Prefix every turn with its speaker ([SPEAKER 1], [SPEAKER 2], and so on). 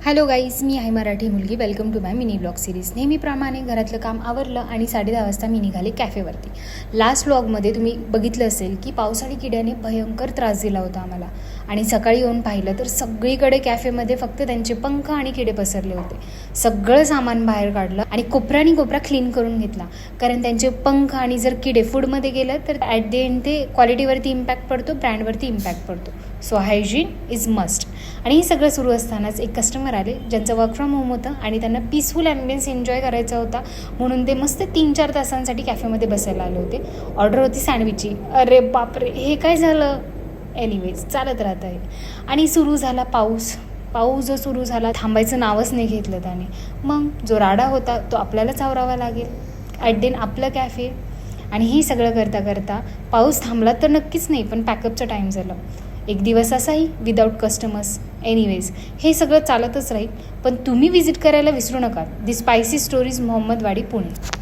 [SPEAKER 1] Hello guys, मी आहे मराठी मुलगी. Welcome to my mini blog series. नेहमीप्रमाणे घरातलं काम आवरलं आणि 10:30 वाजता मी निघाले कॅफेवरती. लास्ट व्लॉगमध्ये तुम्ही बघितलं असेल की पावसाळी किड्याने भयंकर त्रास दिला होता आम्हाला. आणि सकाळी येऊन पाहिलं तर सगळीकडे कॅफेमध्ये फक्त त्यांचे पंख आणि किडे पसरले होते. सगळं सामान बाहेर काढलं आणि कोपऱ्यानी कोपरा क्लीन करून घेतला. कारण त्यांचे पंख आणि जर किडे फूडमध्ये गेलं तर ॲट द एंड ते क्वालिटीवरती इम्पॅक्ट पडतो, ब्रँडवरती इम्पॅक्ट पडतो. So hygiene is must. आणि हे सगळं सुरू असतानाच एक कस्टमर आले ज्यांचं वर्क फ्रॉम होम होतं आणि त्यांना पीसफुल ॲम्बियन्स एन्जॉय करायचा होता. म्हणून ते मस्त 3-4 तासांसाठी कॅफेमध्ये बसायला आले होते. ऑर्डर होती सँडविचची. अरे बापरे, हे काय झालं? एनिवेज चालत राहत आहे. आणि सुरू झाला पाऊस जो सुरू झाला थांबायचं नावच नाही घेतलं त्याने. मग जो राडा होता तो आपल्यालाच आवरावा लागेल. ॲट देन आपलं कॅफे. आणि हे सगळं करता करता पाऊस थांबला तर नक्कीच नाही, पण पॅकअपचा टाईम झाला. एक दिवस असाही विदाऊट कस्टमर्स. एनिवेज हे सगळं चालतच राहील, पण तुम्ही विजिट करायला विसरू नका दी स्पायसी स्टोरीज मोहम्मदवाडी पुणे.